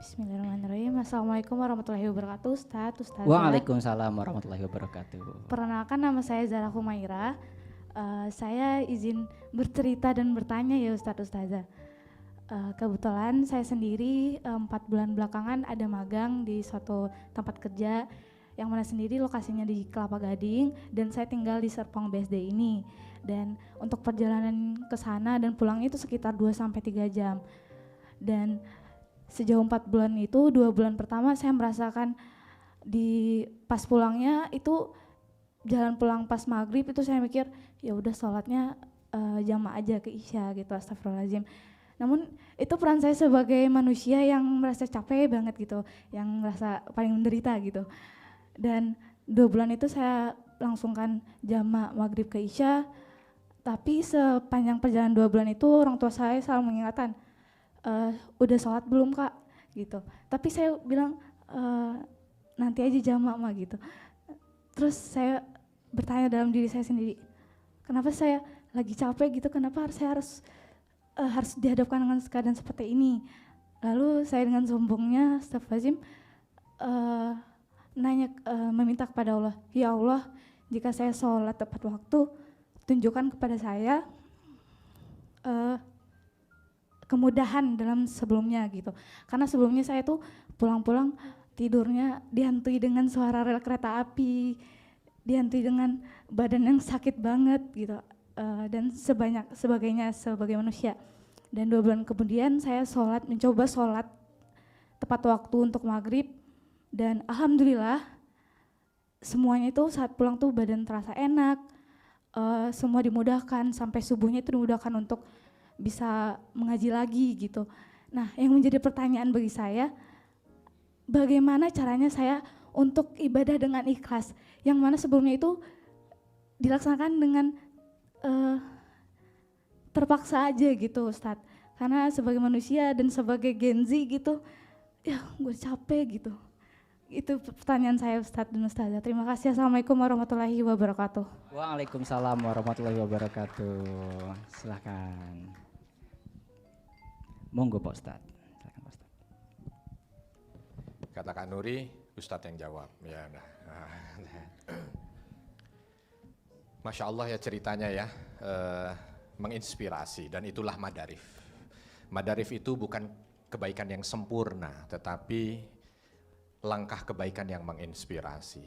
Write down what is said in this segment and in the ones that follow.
Bismillahirrahmanirrahim. Assalamualaikum warahmatullahi wabarakatuh. Ustazah. Waalaikumsalam warahmatullahi wabarakatuh. Perkenalkan, nama saya Zara Humaira. Saya izin bercerita dan bertanya ya Ustazah. Kebetulan saya sendiri 4 bulan belakangan ada magang di suatu tempat kerja yang mana sendiri lokasinya di Kelapa Gading dan saya tinggal di Serpong BSD ini. Dan untuk perjalanan ke sana dan pulang itu sekitar 2-3 jam. Dan sejauh 4 bulan itu, 2 bulan pertama saya merasakan di pas pulangnya itu jalan pulang pas maghrib itu saya mikir ya udah sholatnya jamaah aja ke Isya gitu, astagfirullahaladzim. Namun itu peran saya sebagai manusia yang merasa capek banget gitu, yang merasa paling menderita gitu. Dan 2 bulan itu saya langsungkan jamaah maghrib ke Isya, tapi sepanjang perjalanan 2 bulan itu orang tua saya selalu mengingatkan, udah sholat belum kak gitu, tapi saya bilang nanti aja jamaah mah gitu. Terus saya bertanya dalam diri saya sendiri, kenapa saya lagi capek gitu, kenapa saya harus dihadapkan dengan keadaan seperti ini. Lalu saya dengan sombongnya astagfirullahaladzim meminta kepada Allah, ya Allah, jika saya sholat tepat waktu tunjukkan kepada saya kemudahan dalam sebelumnya gitu. Karena sebelumnya saya tuh pulang-pulang tidurnya dihantui dengan suara rel kereta api, dihantui dengan badan yang sakit banget gitu, dan sebagainya sebagai manusia. Dan 2 bulan kemudian saya mencoba sholat tepat waktu untuk maghrib, dan alhamdulillah semuanya itu saat pulang tuh badan terasa enak, semua dimudahkan, sampai subuhnya itu dimudahkan untuk bisa mengaji lagi gitu. Nah, yang menjadi pertanyaan bagi saya, bagaimana caranya saya untuk ibadah dengan ikhlas, yang mana sebelumnya itu dilaksanakan dengan terpaksa aja gitu Ustadz. Karena sebagai manusia dan sebagai Gen Z gitu, ya gue capek gitu. Itu pertanyaan saya Ustadz dan Ustazah. Terima kasih. Assalamualaikum warahmatullahi wabarakatuh. Waalaikumsalam warahmatullahi wabarakatuh. Silakan. Monggo Pak Ustadz. Silakan Pak Ustadz. Kata Kak Nuri, Ustadz yang jawab. Ya, nah. Masya Allah ya ceritanya ya, menginspirasi, dan itulah Madarif. Madarif itu bukan kebaikan yang sempurna, tetapi langkah kebaikan yang menginspirasi.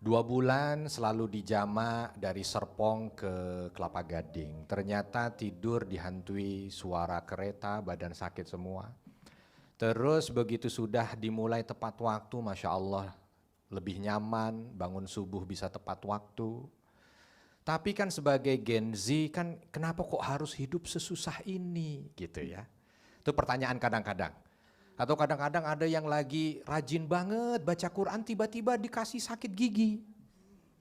2 bulan selalu dijama dari Serpong ke Kelapa Gading. Ternyata tidur dihantui suara kereta, badan sakit semua. Terus begitu sudah dimulai tepat waktu, Masya Allah lebih nyaman, bangun subuh bisa tepat waktu. Tapi kan sebagai Gen Z kan kenapa kok harus hidup sesusah ini gitu ya. Itu pertanyaan kadang-kadang. Atau kadang-kadang ada yang lagi rajin banget baca Quran, tiba-tiba dikasih sakit gigi.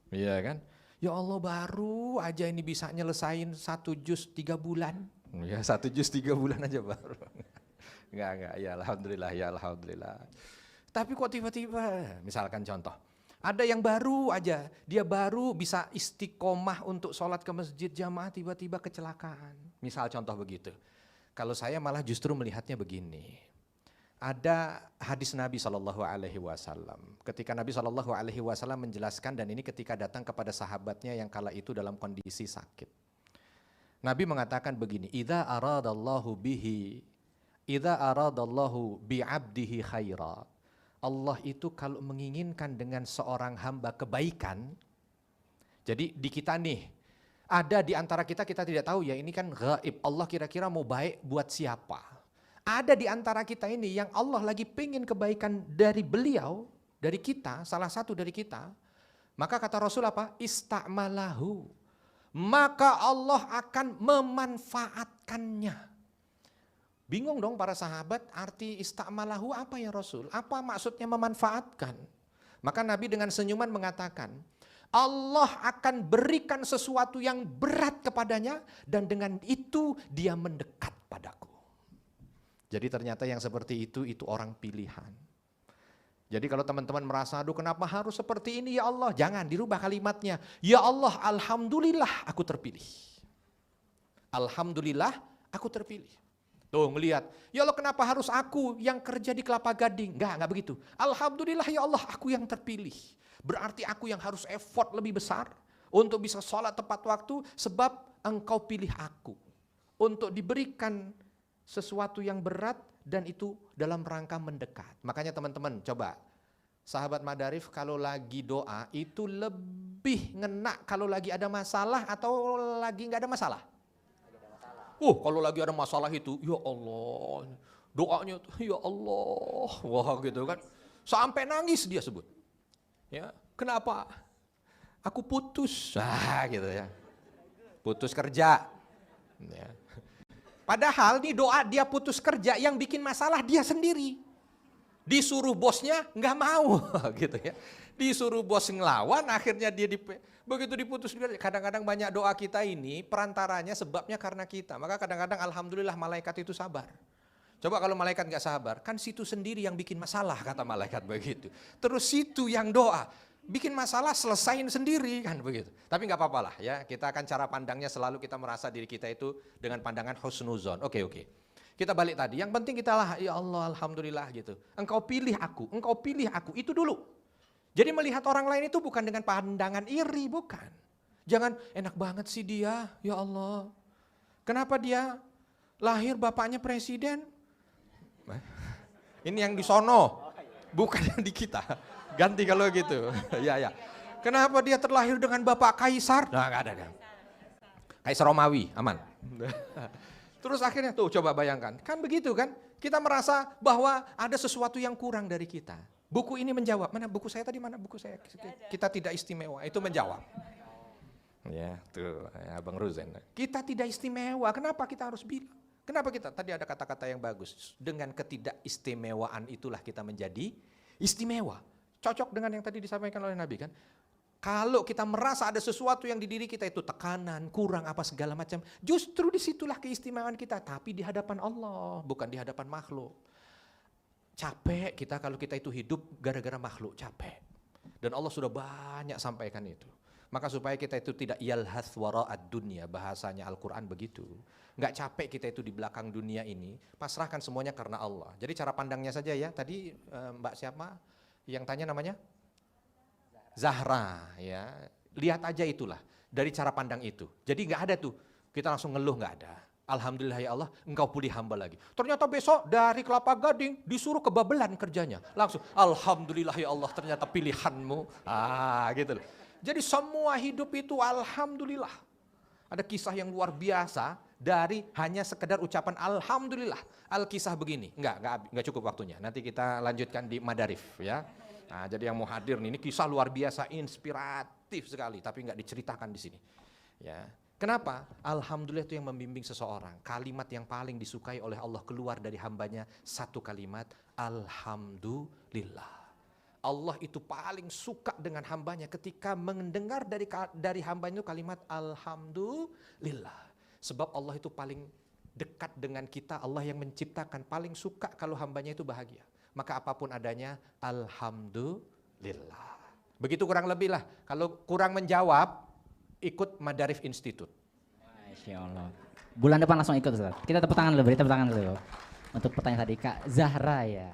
Iya kan? Ya Allah, baru aja ini bisa nyelesain 1 juz 3 bulan. Ya 1 juz 3 bulan aja baru. Enggak, ya Alhamdulillah. Tapi kok tiba-tiba, misalkan contoh, ada yang baru aja, dia baru bisa istiqomah untuk sholat ke masjid jamaah, tiba-tiba kecelakaan. Misal contoh begitu. Kalau saya malah justru melihatnya begini. Ada hadis Nabi SAW. Ketika Nabi SAW menjelaskan, dan ini ketika datang kepada sahabatnya yang kala itu dalam kondisi sakit. Nabi mengatakan begini, idza aradallahu bi'abdihi khaira. Allah itu kalau menginginkan dengan seorang hamba kebaikan, jadi di kita nih, ada di antara kita tidak tahu ya, ini kan gaib, Allah kira-kira mau baik buat siapa. Ada di antara kita ini yang Allah lagi pengen kebaikan dari beliau, dari kita, salah satu dari kita. Maka kata Rasul apa? Ista'malahu. Maka Allah akan memanfaatkannya. Bingung dong para sahabat, arti ista'malahu apa ya Rasul? Apa maksudnya memanfaatkan? Maka Nabi dengan senyuman mengatakan, Allah akan berikan sesuatu yang berat kepadanya, dan dengan itu dia mendekat padaku. Jadi ternyata yang seperti itu orang pilihan. Jadi kalau teman-teman merasa, aduh kenapa harus seperti ini ya Allah? Jangan, dirubah kalimatnya. Ya Allah, alhamdulillah aku terpilih. Alhamdulillah aku terpilih. Tuh ngelihat, ya Allah kenapa harus aku yang kerja di Kelapa Gading? Enggak begitu. Alhamdulillah ya Allah aku yang terpilih. Berarti aku yang harus effort lebih besar untuk bisa sholat tepat waktu sebab engkau pilih aku. Untuk diberikan sesuatu yang berat dan itu dalam rangka mendekat. Makanya teman-teman coba, sahabat Madarif kalau lagi doa itu lebih ngena kalau lagi ada masalah atau lagi nggak ada masalah? Kalau lagi ada masalah itu, ya Allah, doanya tuh, ya Allah, wah gitu kan, sampai nangis dia sebut. Ya, kenapa? Aku putus, gitu ya, putus kerja. Ya. Padahal nih doa dia putus kerja yang bikin masalah dia sendiri. Disuruh bosnya nggak mau, gitu ya. Disuruh bos ngelawan, akhirnya dia begitu diputus. Kadang-kadang banyak doa kita ini perantaranya sebabnya karena kita. Maka kadang-kadang alhamdulillah malaikat itu sabar. Coba kalau malaikat nggak sabar, kan situ sendiri yang bikin masalah kata malaikat begitu. Terus situ yang doa, bikin masalah selesain sendiri kan begitu. Tapi nggak apa-apa lah ya. Kita akan cara pandangnya selalu kita merasa diri kita itu dengan pandangan husnuzon. Oke. Kita balik tadi. Yang penting kita lah, ya Allah alhamdulillah gitu. Engkau pilih aku itu dulu. Jadi melihat orang lain itu bukan dengan pandangan iri, bukan. Jangan enak banget sih dia, ya Allah. Kenapa dia lahir bapaknya presiden? Ini yang di sono, bukan yang di kita. Ganti kalau gitu. Ya. Kenapa dia terlahir dengan bapak kaisar? Nah, nggak ada. Kaisar Romawi, aman. Terus akhirnya tuh coba bayangkan, kan begitu kan? Kita merasa bahwa ada sesuatu yang kurang dari kita. Buku ini menjawab, mana buku saya tadi, mana buku saya? Kita tidak istimewa, itu menjawab. Ya, tuh ya, Bang Ruzen. Kita tidak istimewa, kenapa kita harus bilang? Kenapa kita? Tadi ada kata-kata yang bagus. Dengan ketidakistimewaan itulah kita menjadi istimewa. Cocok dengan yang tadi disampaikan oleh Nabi kan? Kalau kita merasa ada sesuatu yang di diri kita itu tekanan, kurang apa segala macam, justru disitulah keistimewaan kita. Tapi di hadapan Allah, bukan di hadapan makhluk. Capek kita kalau kita itu hidup gara-gara makhluk, capek. Dan Allah sudah banyak sampaikan itu. Maka supaya kita itu tidak yalhath wara'ad dunya, bahasanya Al-Quran begitu. Nggak capek kita itu di belakang dunia ini, pasrahkan semuanya karena Allah. Jadi cara pandangnya saja ya, tadi Mbak siapa yang tanya namanya? Zahra ya, lihat aja itulah dari cara pandang itu. Jadi nggak ada tuh kita langsung ngeluh, nggak ada. Alhamdulillah ya Allah, engkau pulih hamba lagi. Ternyata besok dari Kelapa Gading disuruh ke Babelan kerjanya. Langsung alhamdulillah ya Allah, ternyata pilihanmu. Gitu loh. Jadi semua hidup itu alhamdulillah. Ada kisah yang luar biasa dari hanya sekedar ucapan alhamdulillah. Al-kisah begini, enggak cukup waktunya. Nanti kita lanjutkan di Madarif ya. Nah, jadi yang mau hadir nih, ini kisah luar biasa, inspiratif sekali, tapi enggak diceritakan di sini. Ya. Kenapa? Alhamdulillah itu yang membimbing seseorang. Kalimat yang paling disukai oleh Allah keluar dari hambanya, satu kalimat, alhamdulillah. Allah itu paling suka dengan hambanya ketika mendengar dari hambanya itu kalimat alhamdulillah. Sebab Allah itu paling dekat dengan kita, Allah yang menciptakan, paling suka kalau hambanya itu bahagia. Maka apapun adanya, alhamdulillah. Begitu kurang lebih lah. Kalau kurang menjawab, ikut Madarif Institute. Masya Allah. Bulan depan langsung ikut Ustaz. Kita tepuk tangan dulu, beri tepuk tangan dulu. Untuk pertanyaan tadi Kak Zahra ya.